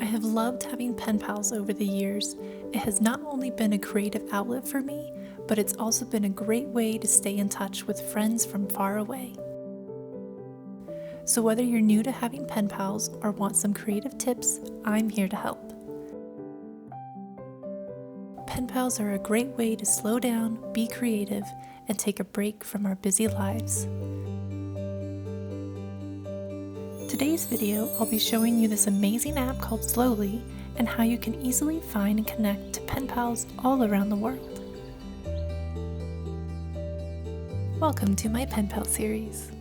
I have loved having pen pals over the years. It has not only been a creative outlet for me, but it's also been a great way to stay in touch with friends from far away. So whether you're new to having pen pals or want some creative tips, I'm here to help. Pen pals are a great way to slow down, be creative, and take a break from our busy lives. Today's video, I'll be showing you this amazing app called Slowly and how you can easily find and connect to pen pals all around the world. Welcome to my pen pal series.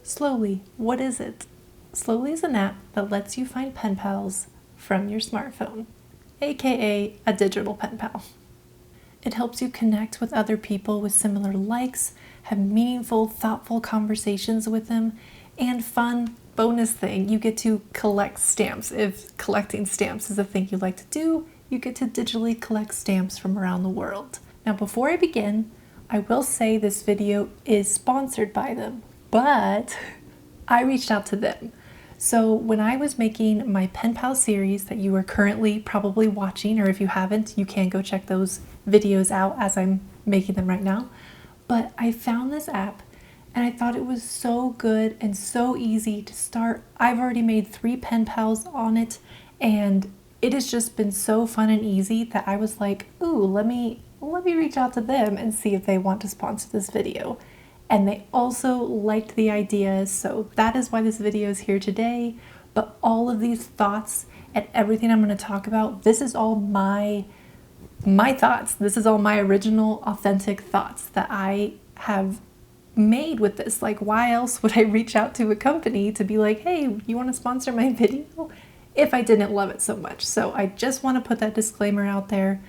Slowly, what is it? Slowly is an app that lets you find pen pals from your smartphone, aka a digital pen pal. It helps you connect with other people with similar likes, have meaningful, thoughtful conversations with them, and fun bonus thing, you get to collect stamps. If collecting stamps is a thing you like to do, you get to digitally collect stamps from around the world. Now, before I begin, I will say this video is sponsored by them, but I reached out to them. So when I was making my pen pal series that you are currently probably watching, or if you haven't, you can go check those videos out as I'm making them right now. But I found this app and I thought it was so good and so easy to start. I've already made 3 pen pals on it and it has just been so fun and easy that I was like, ooh, let me reach out to them and see if they want to sponsor this video. And they also liked the idea, so that is why this video is here today. But all of these thoughts and everything I'm going to talk about, this is all my thoughts. This is all my original, authentic thoughts that I have made with this. Like, why else would I reach out to a company to be like, hey, you want to sponsor my video? If I didn't love it so much. So I just want to put that disclaimer out there.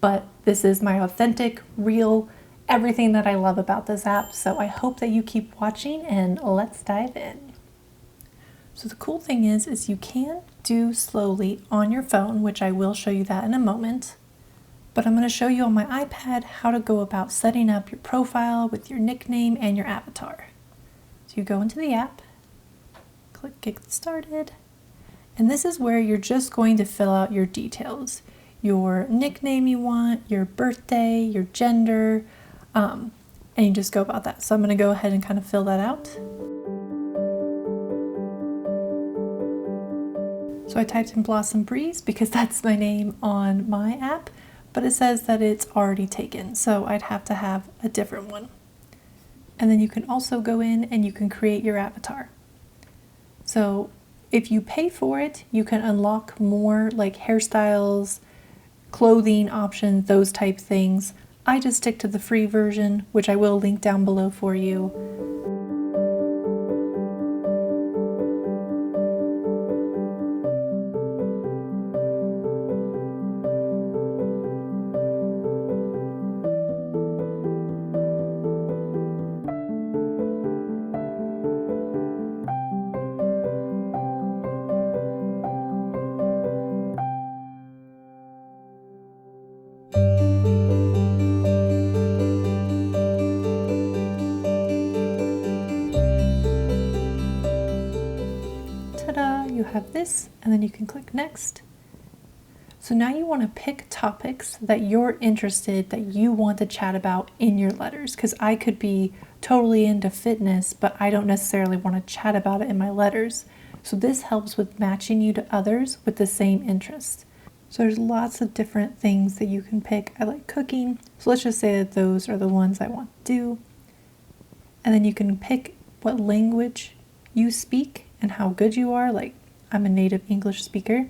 But this is my authentic, real, everything that I love about this app, so I hope that you keep watching and let's dive in. So the cool thing is you can do Slowly on your phone, which I will show you that in a moment, but I'm going to show you on my iPad how to go about setting up your profile with your nickname and your avatar. So you go into the app, click Get Started, and this is where you're just going to fill out your details, your nickname you want, your birthday, your gender, and you just go about that. So I'm going to go ahead and kind of fill that out. So I typed in Blossom Breeze because that's my name on my app, but it says that it's already taken, so I'd have to have a different one. And then you can also go in and you can create your avatar. So if you pay for it, you can unlock more like hairstyles, clothing options, those type things. I just stick to the free version, which I will link down below for you. You have this, and then you can click next. So now you want to pick topics that you're interested, that you want to chat about in your letters, because I could be totally into fitness, but I don't necessarily want to chat about it in my letters. So this helps with matching you to others with the same interest. So there's lots of different things that you can pick. I like cooking, so let's just say that those are the ones I want to do. And then you can pick what language you speak and how good you are. Like, I'm a native English speaker,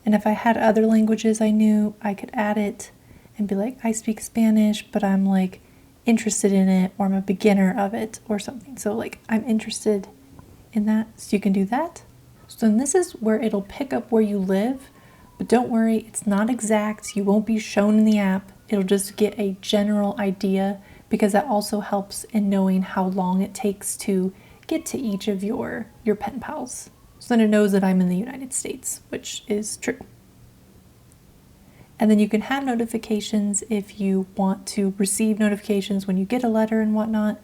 and if I had other languages I knew, I could add it and be like, I speak Spanish, but I'm like interested in it, or I'm a beginner of it or something. So like, I'm interested in that, so you can do that. So then this is where it'll pick up where you live, but don't worry, it's not exact. You won't be shown in the app. It'll just get a general idea, because that also helps in knowing how long it takes to get to each of your pen pals. So then it knows that I'm in the United States, which is true. And then you can have notifications if you want to receive notifications when you get a letter and whatnot.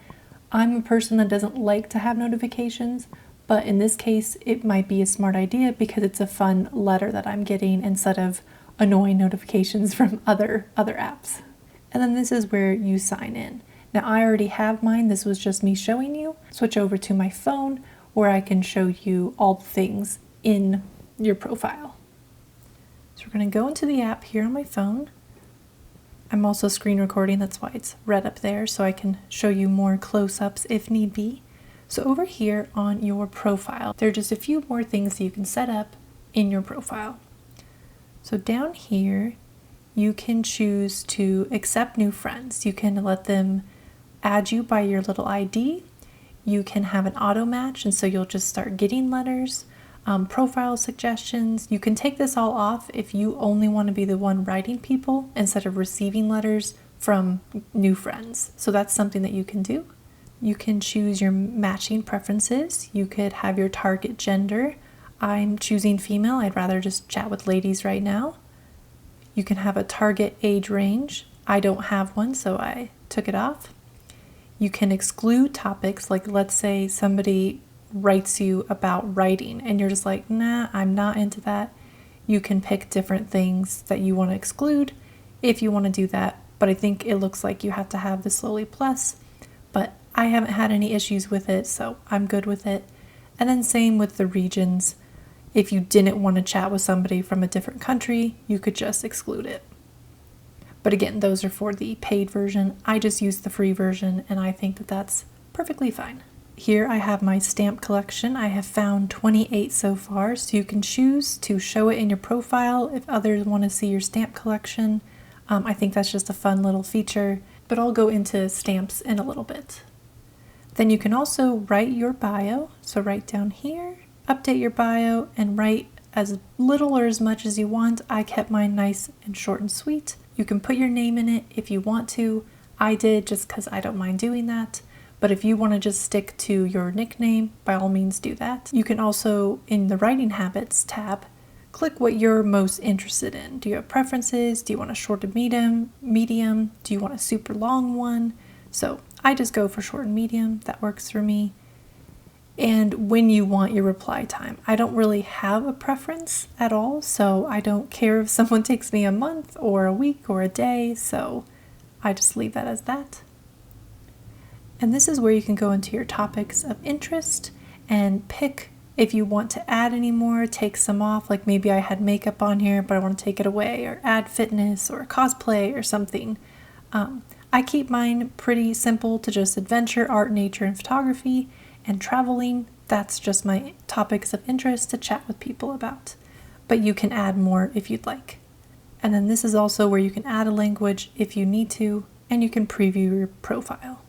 I'm a person that doesn't like to have notifications, but in this case, it might be a smart idea because it's a fun letter that I'm getting instead of annoying notifications from other apps. And then this is where you sign in. Now I already have mine. This was just me showing you. Switch over to my phone where I can show you all the things in your profile. So we're going to go into the app here on my phone. I'm also screen recording, that's why it's red up there, so I can show you more close-ups if need be. So over here on your profile, there are just a few more things that you can set up in your profile. So down here, you can choose to accept new friends. You can let them add you by your little ID. You can have an auto match, and so you'll just start getting letters, profile suggestions. You can take this all off if you only want to be the one writing people instead of receiving letters from new friends. So that's something that you can do. You can choose your matching preferences. You could have your target gender. I'm choosing female. I'd rather just chat with ladies right now. You can have a target age range. I don't have one, so I took it off. You can exclude topics, like let's say somebody writes you about writing and you're just like, nah, I'm not into that. You can pick different things that you want to exclude if you want to do that, but I think it looks like you have to have the slowly plus, but I haven't had any issues with it, so I'm good with it. And then same with the regions. If you didn't want to chat with somebody from a different country, you could just exclude it. But again, those are for the paid version. I just use the free version, and I think that that's perfectly fine. Here I have my stamp collection. I have found 28 so far, so you can choose to show it in your profile if others want to see your stamp collection. I think that's just a fun little feature, but I'll go into stamps in a little bit. Then you can also write your bio. So write down here, update your bio, and write as little or as much as you want. I kept mine nice and short and sweet. You can put your name in it if you want to. I did just because I don't mind doing that. But if you want to just stick to your nickname, by all means do that. You can also, in the writing habits tab, click what you're most interested in. Do you have preferences? Do you want a short and medium? Do you want a super long one? So I just go for short and medium. That works for me. And when you want your reply time. I don't really have a preference at all, so I don't care if someone takes me a month or a week or a day, so I just leave that as that. And this is where you can go into your topics of interest and pick if you want to add any more, take some off, like maybe I had makeup on here, but I want to take it away, or add fitness or cosplay or something. I keep mine pretty simple to just adventure, art, nature, and photography, and traveling. That's just my topics of interest to chat with people about. But you can add more if you'd like. And then this is also where you can add a language if you need to, and you can preview your profile.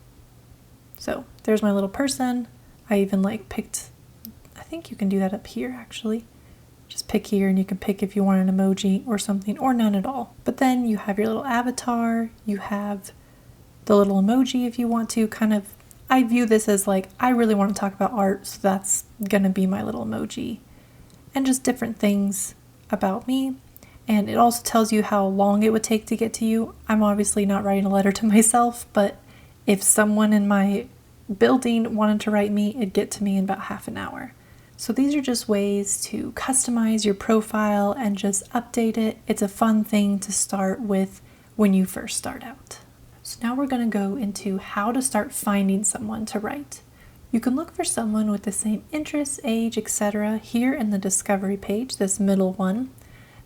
So there's my little person. I even picked, I think you can do that up here actually. Just pick here and you can pick if you want an emoji or something, or none at all. But then you have your little avatar, you have the little emoji if you want to I view this as I really want to talk about art, so that's gonna be my little emoji. And just different things about me. And it also tells you how long it would take to get to you. I'm obviously not writing a letter to myself, but if someone in my building wanted to write me, it'd get to me in about half an hour. So these are just ways to customize your profile and just update it. It's a fun thing to start with when you first start out. So now we're going to go into how to start finding someone to write. You can look for someone with the same interests, age, etc. here in the discovery page, this middle one.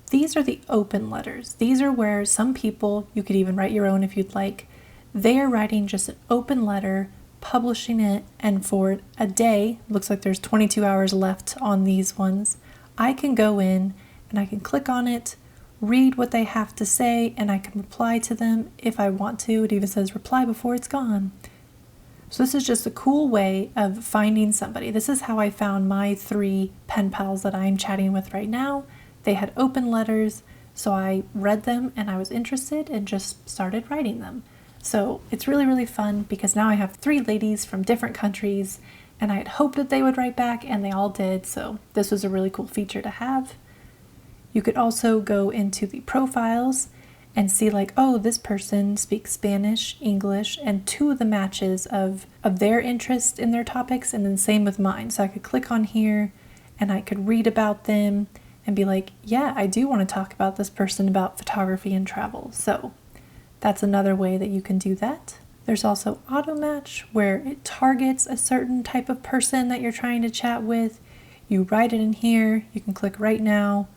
These are the open letters. These are where some people, you could even write your own if you'd like, they are writing just an open letter, publishing it, and for a day, looks like there's 22 hours left on these ones, I can go in and I can click on it, read what they have to say, and I can reply to them if I want to. It even says reply before it's gone. So this is just a cool way of finding somebody. This is how I found my 3 pen pals that I'm chatting with right now. They had open letters, so I read them and I was interested and just started writing them. So it's really, really fun because now I have 3 ladies from different countries, and I had hoped that they would write back, and they all did, so this was a really cool feature to have. You could also go into the profiles and see like, oh, this person speaks Spanish, English, and 2 of the matches of their interest in their topics, and then same with mine. So I could click on here and I could read about them and be like, yeah, I do want to talk about this person about photography and travel. So that's another way that you can do that. There's also auto match, where it targets a certain type of person that you're trying to chat with. You write it in here, you can click right now,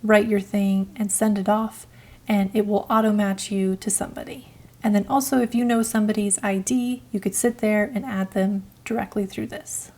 write your thing and send it off, and it will auto match you to somebody. And then also, if you know somebody's ID, you could sit there and add them directly through this.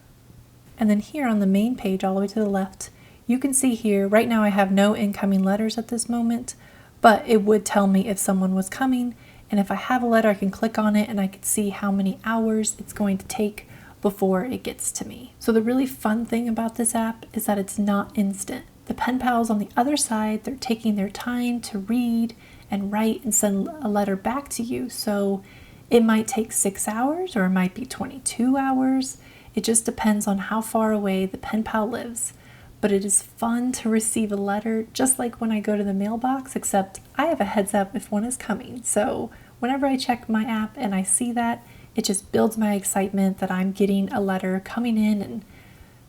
And then here on the main page, all the way to the left, you can see here, right now I have no incoming letters at this moment, but it would tell me if someone was coming. And if I have a letter, I can click on it and I can see how many hours it's going to take before it gets to me. So the really fun thing about this app is that it's not instant. The pen pals on the other side, they're taking their time to read and write and send a letter back to you. So it might take 6 hours or it might be 22 hours. It just depends on how far away the pen pal lives. But it is fun to receive a letter, just like when I go to the mailbox, except I have a heads up if one is coming. So whenever I check my app and I see that, it just builds my excitement that I'm getting a letter coming in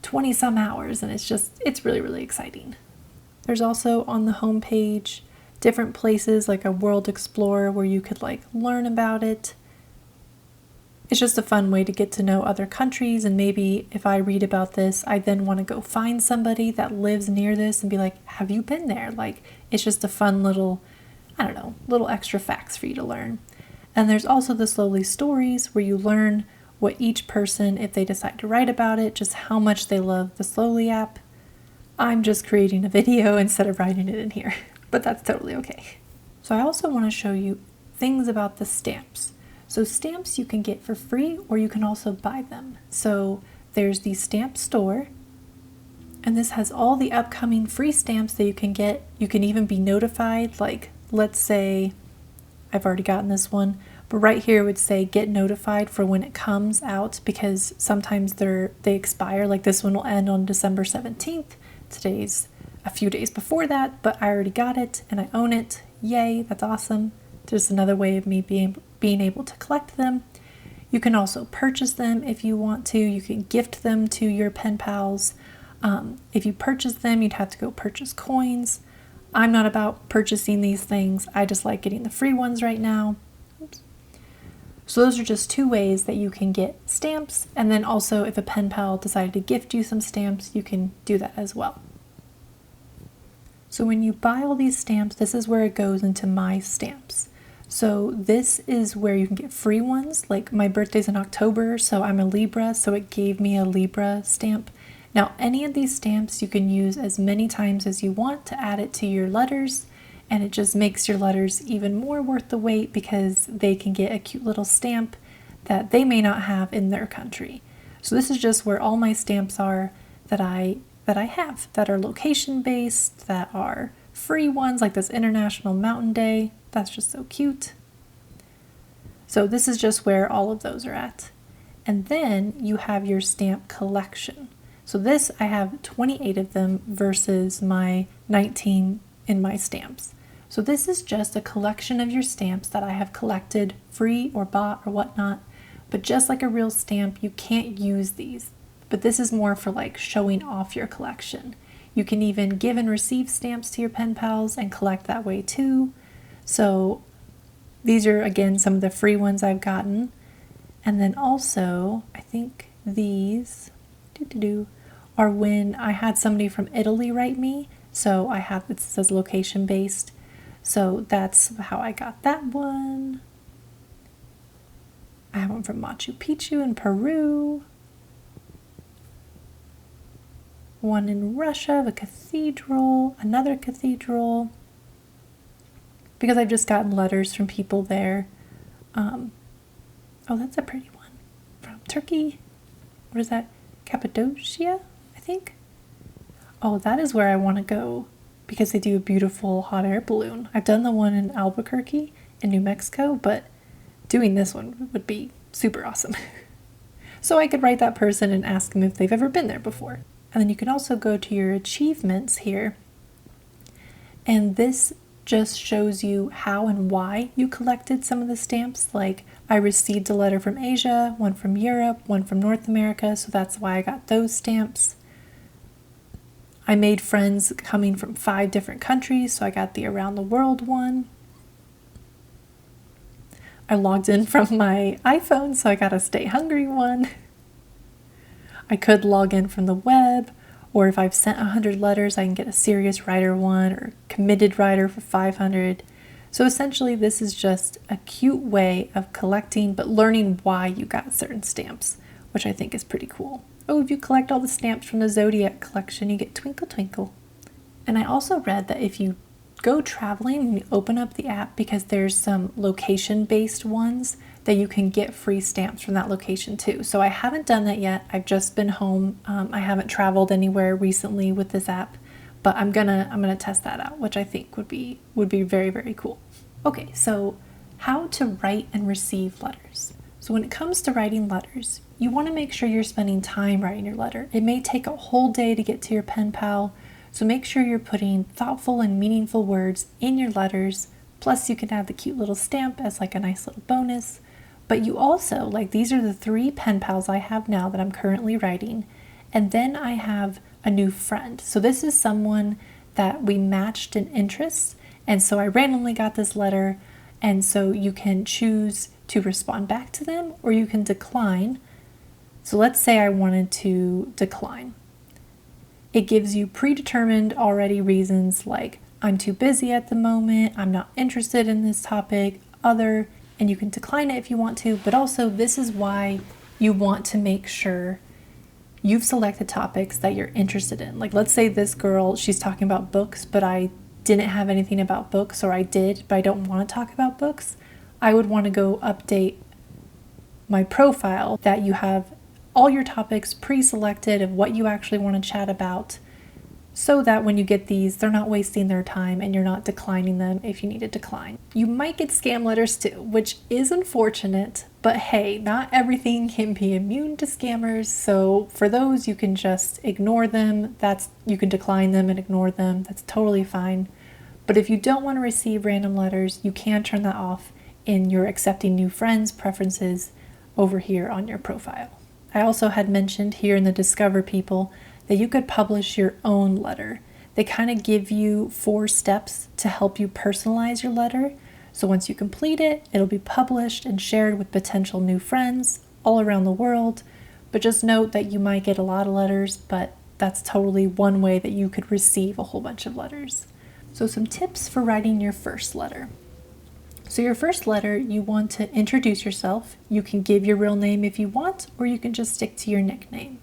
20 some hours, and it's really, really exciting. There's also on the home page different places like a World Explorer where you could like learn about it. It's just a fun way to get to know other countries, and maybe if I read about this, I then want to go find somebody that lives near this and be like, have you been there? Like, it's just a fun little, little extra facts for you to learn. And there's also the Slowly Stories where you learn what each person, if they decide to write about it, just how much they love the Slowly app. I'm just creating a video instead of writing it in here, but that's totally okay. So I also want to show you things about the stamps. So stamps you can get for free, or you can also buy them. So there's the stamp store, and this has all the upcoming free stamps that you can get. You can even be notified, like let's say I've already gotten this one, but right here it would say get notified for when it comes out, because sometimes they expire. Like this one will end on December 17th. Today's a few days before that, but I already got it and I own it. Yay, that's awesome. Just another way of me being able to collect them. You can also purchase them if you want to. You can gift them to your pen pals. If you purchase them, you'd have to go purchase coins. I'm not about purchasing these things. I just like getting the free ones right now. Oops. So those are just 2 ways that you can get stamps. And then also if a pen pal decided to gift you some stamps, you can do that as well. So when you buy all these stamps, this is where it goes into My Stamps. So this is where you can get free ones. Like my birthday's in October, so I'm a Libra, so it gave me a Libra stamp. Now any of these stamps you can use as many times as you want to add it to your letters, and it just makes your letters even more worth the wait because they can get a cute little stamp that they may not have in their country. So this is just where all my stamps are that I have, that are location based, that are free ones, like this International Mountain Day. That's just so cute. So this is just where all of those are at. And then you have your stamp collection. So this, I have 28 of them versus my 19 in My Stamps. So this is just a collection of your stamps that I have collected free or bought or whatnot. But just like a real stamp, you can't use these. But this is more for like showing off your collection. You can even give and receive stamps to your pen pals and collect that way too. So these are again some of the free ones I've gotten. And then also, I think these are when I had somebody from Italy write me. So I have, it says location based. So that's how I got that one. I have one from Machu Picchu in Peru. One in Russia, the cathedral, another cathedral. Because I've just gotten letters from people there. Oh, that's a pretty one. From Turkey. What is that? Cappadocia, I think. Oh, that is where I want to go because they do a beautiful hot air balloon. I've done the one in Albuquerque in New Mexico, but doing this one would be super awesome. So I could write that person and ask them if they've ever been there before. And then you can also go to your achievements here. And this just shows you how and why you collected some of the stamps. Like, I received a letter from Asia, one from Europe, one from North America, so that's why I got those stamps. I made friends coming from 5 different countries, so I got the around the world one. I logged in from my iPhone, so I got a stay hungry one. I could log in from the web, or if I've sent 100 letters, I can get a serious writer one or committed writer for 500. So essentially, this is just a cute way of collecting, but learning why you got certain stamps, which I think is pretty cool. Oh, if you collect all the stamps from the Zodiac collection, you get Twinkle Twinkle. And I also read that if you go traveling and you open up the app, because there's some location-based ones, that you can get free stamps from that location too. So I haven't done that yet. I've just been home. I haven't traveled anywhere recently with this app, but I'm gonna test that out, which I think would be very, very cool. Okay, so how to write and receive letters. So when it comes to writing letters, you want to make sure you're spending time writing your letter. It may take a whole day to get to your pen pal, so make sure you're putting thoughtful and meaningful words in your letters. Plus you can add the cute little stamp as like a nice little bonus. But you also, like, these are the 3 pen pals I have now that I'm currently writing. And then I have a new friend. So this is someone that we matched in interests. And so I randomly got this letter. And so you can choose to respond back to them, or you can decline. So let's say I wanted to decline. It gives you predetermined already reasons like, I'm too busy at the moment, I'm not interested in this topic, other, and you can decline it if you want to, but also this is why you want to make sure you've selected topics that you're interested in. Like, let's say this girl, she's talking about books, but I didn't have anything about books, or I did, but I don't want to talk about books. I would want to go update my profile that you have all your topics pre-selected of what you actually want to chat about, so that when you get these, they're not wasting their time and you're not declining them if you need to decline. You might get scam letters too, which is unfortunate, but hey, not everything can be immune to scammers. So for those, you can just ignore them. You can decline them and ignore them. That's totally fine. But if you don't want to receive random letters, you can turn that off in your accepting new friends preferences over here on your profile. I also had mentioned here in the Discover People that you could publish your own letter. They kind of give you 4 steps to help you personalize your letter. So once you complete it, it'll be published and shared with potential new friends all around the world. But just note that you might get a lot of letters, but that's totally one way that you could receive a whole bunch of letters. So some tips for writing your first letter. So your first letter, you want to introduce yourself. You can give your real name if you want, or you can just stick to your nickname.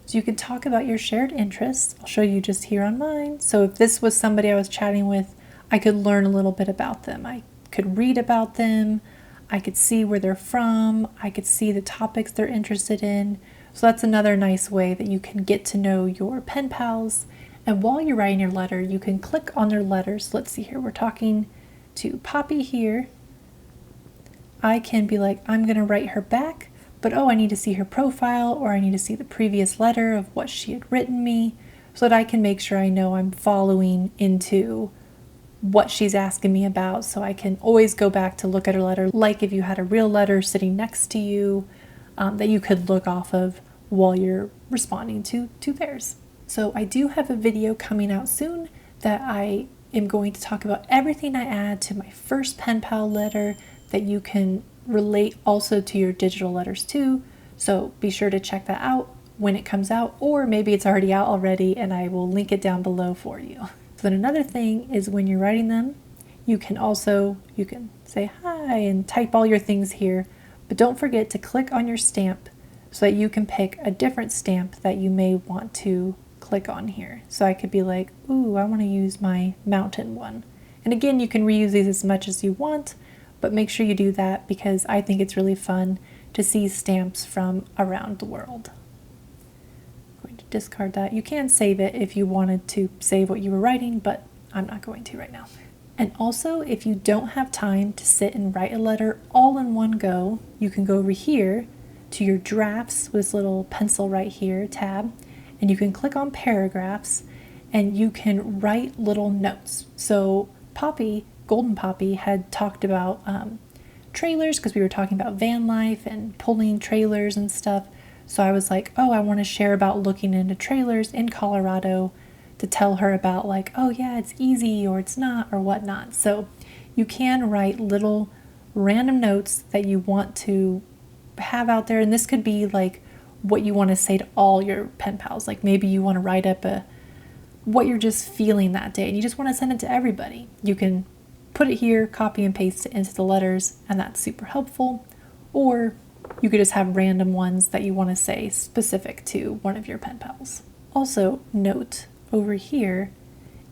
So you can talk about your shared interests. I'll show you just here on mine. So if this was somebody I was chatting with, I could learn a little bit about them. I could read about them. I could see where they're from. I could see the topics they're interested in. So that's another nice way that you can get to know your pen pals. And while you're writing your letter, you can click on their letters. Let's see here. We're talking to Poppy here. I can be like, I'm going to write her back. But I need to see her profile, or I need to see the previous letter of what she had written me, so that I can make sure I know I'm following into what she's asking me about, so I can always go back to look at her letter, like if you had a real letter sitting next to you that you could look off of while you're responding to theirs. So I do have a video coming out soon that I am going to talk about everything I add to my first pen pal letter that you can relate also to your digital letters too. So be sure to check that out when it comes out, or maybe it's already out already and I will link it down below for you. So then another thing is when you're writing them, you can say hi and type all your things here, but don't forget to click on your stamp so that you can pick a different stamp that you may want to click on here. So I could be like, ooh, I want to use my mountain one. And again, you can reuse these as much as you want, but make sure you do that because I think it's really fun to see stamps from around the world. I'm going to discard that. You can save it if you wanted to save what you were writing, but I'm not going to right now. And also, if you don't have time to sit and write a letter all in one go, you can go over here to your drafts with this little pencil right here tab, and you can click on paragraphs and you can write little notes. So Poppy Golden Poppy had talked about trailers, because we were talking about van life and pulling trailers and stuff. So I was like, oh, I want to share about looking into trailers in Colorado, to tell her about like, oh yeah, it's easy or it's not or whatnot. So you can write little random notes that you want to have out there. And this could be like what you want to say to all your pen pals. Like maybe you want to write up what you're just feeling that day and you just want to send it to everybody. You can put it here, copy and paste it into the letters, and that's super helpful. Or you could just have random ones that you want to say specific to one of your pen pals. Also, note over here,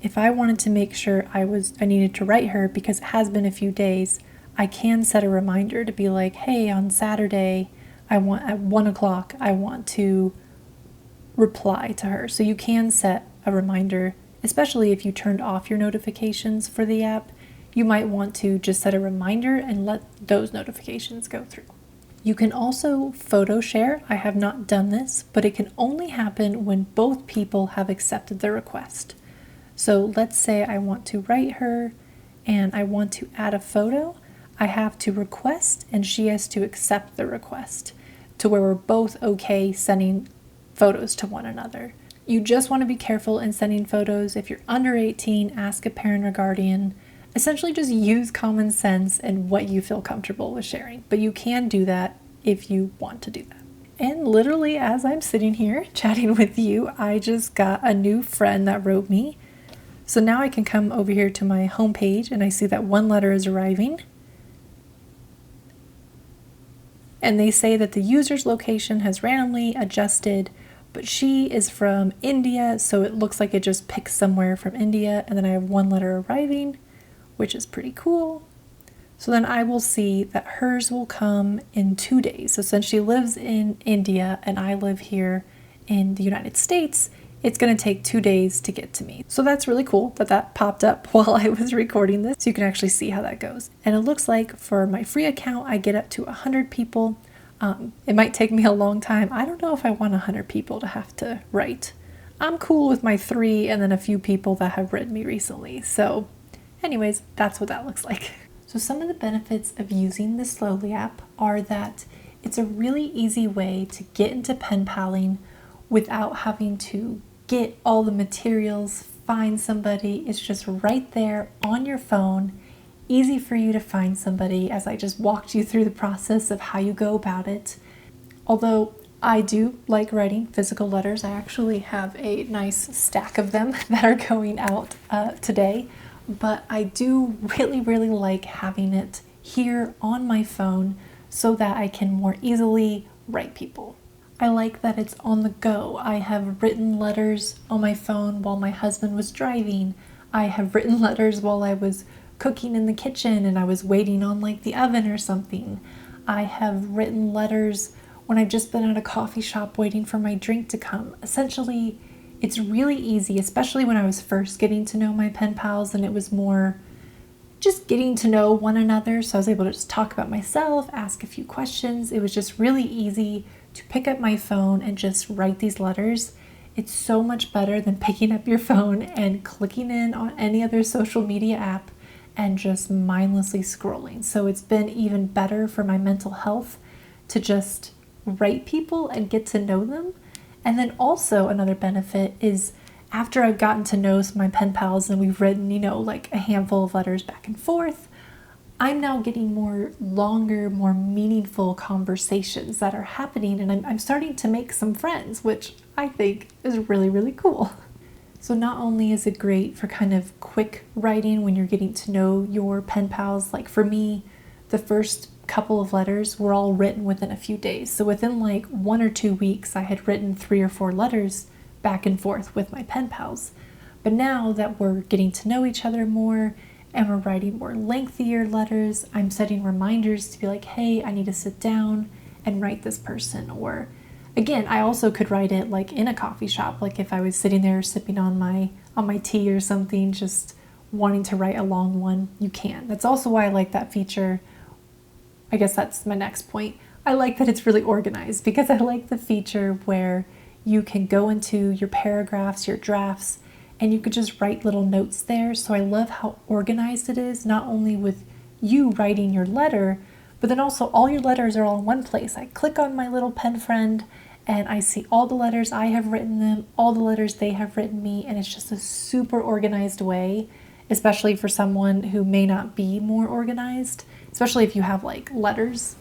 if I wanted to make sure I needed to write her because it has been a few days, I can set a reminder to be like, hey, on Saturday, at 1 o'clock, I want to reply to her. So you can set a reminder, especially if you turned off your notifications for the app. You might want to just set a reminder and let those notifications go through. You can also photo share. I have not done this, but it can only happen when both people have accepted the request. So let's say I want to write her and I want to add a photo. I have to request and she has to accept the request to where we're both okay sending photos to one another. You just want to be careful in sending photos. If you're under 18, ask a parent or guardian. Essentially just use common sense and what you feel comfortable with sharing. But you can do that if you want to do that. And literally as I'm sitting here chatting with you, I just got a new friend that wrote me. So now I can come over here to my homepage and I see that one letter is arriving. And they say that the user's location has randomly adjusted, but she is from India, so it looks like it just picks somewhere from India. And then I have one letter arriving, which is pretty cool. So then I will see that hers will come in 2 days. So since she lives in India and I live here in the United States, it's going to take 2 days to get to me. So that's really cool that popped up while I was recording this. So you can actually see how that goes. And it looks like for my free account, I get up to 100 people. It might take me a long time. I don't know if I want 100 people to have to write. I'm cool with my 3 and then a few people that have written me recently. So anyways, that's what that looks like. So some of the benefits of using the Slowly app are that it's a really easy way to get into pen paling without having to get all the materials, find somebody. It's just right there on your phone, easy for you to find somebody, as I just walked you through the process of how you go about it. Although I do like writing physical letters, I actually have a nice stack of them that are going out today. But I do really, really like having it here on my phone so that I can more easily write people. I like that it's on the go. I have written letters on my phone while my husband was driving. I have written letters while I was cooking in the kitchen and I was waiting on like the oven or something. I have written letters when I've just been at a coffee shop waiting for my drink to come. Essentially, it's really easy, especially when I was first getting to know my pen pals and it was more just getting to know one another. So I was able to just talk about myself, ask a few questions. It was just really easy to pick up my phone and just write these letters. It's so much better than picking up your phone and clicking in on any other social media app and just mindlessly scrolling. So it's been even better for my mental health to just write people and get to know them. And then also another benefit is after I've gotten to know some of my pen pals and we've written, like a handful of letters back and forth, I'm now getting more longer, more meaningful conversations that are happening, and I'm starting to make some friends, which I think is really, really cool. So not only is it great for kind of quick writing when you're getting to know your pen pals, like for me, the first couple of letters were all written within a few days. So within like 1 or 2 weeks, I had written 3 or 4 letters back and forth with my pen pals. But now that we're getting to know each other more and we're writing more lengthier letters, I'm setting reminders to be like, hey, I need to sit down and write this person. Or again, I also could write it like in a coffee shop, like if I was sitting there sipping on my tea or something, just wanting to write a long one, you can. That's also why I like that feature. I guess that's my next point. I like that it's really organized because I like the feature where you can go into your paragraphs, your drafts, and you could just write little notes there. So I love how organized it is, not only with you writing your letter, but then also all your letters are all in one place. I click on my little pen friend and I see all the letters I have written them, all the letters they have written me, and it's just a super organized way, especially for someone who may not be more organized, especially if you have like letters,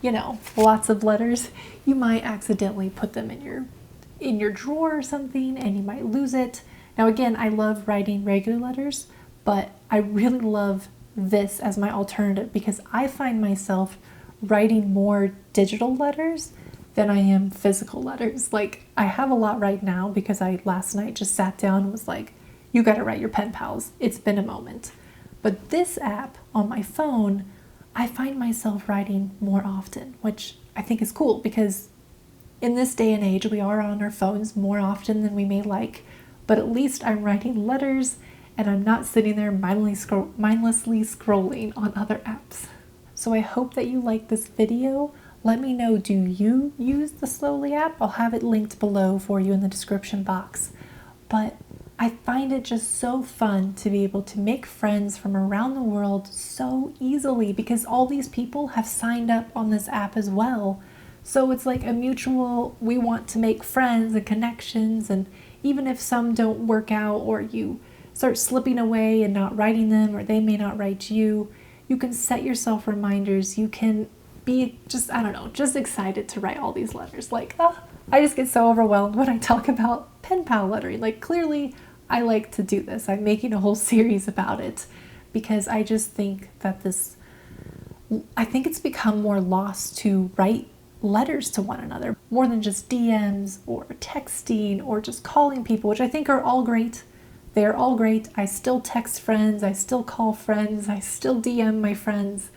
you know, lots of letters. You might accidentally put them in your drawer or something and you might lose it. Now again, I love writing regular letters, but I really love this as my alternative because I find myself writing more digital letters than I am physical letters. Like I have a lot right now because I last night just sat down and was like, you got to write your pen pals. It's been a moment. But this app on my phone, I find myself writing more often, which I think is cool because in this day and age, we are on our phones more often than we may like, but at least I'm writing letters and I'm not sitting there mindlessly scrolling on other apps. So I hope that you like this video. Let me know, do you use the Slowly app? I'll have it linked below for you in the description box. But I find it just so fun to be able to make friends from around the world so easily because all these people have signed up on this app as well. So it's like a mutual, we want to make friends and connections, and even if some don't work out or you start slipping away and not writing them or they may not write you, you can set yourself reminders. You can be just, I don't know, just excited to write all these letters. Like, I just get so overwhelmed when I talk about pen pal lettering. Like clearly I like to do this. I'm making a whole series about it because I just think that I think it's become more lost to write letters to one another more than just DMs or texting or just calling people, which I think are all great. They're all great. I still text friends, I still call friends, I still DM my friends,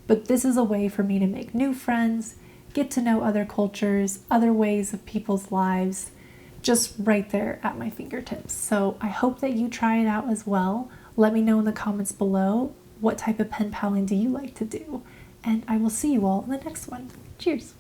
but this is a way for me to make new friends, get to know other cultures, other ways of people's lives, just right there at my fingertips. So I hope that you try it out as well. Let me know in the comments below what type of pen paling do you like to do, and I will see you all in the next one. Cheers!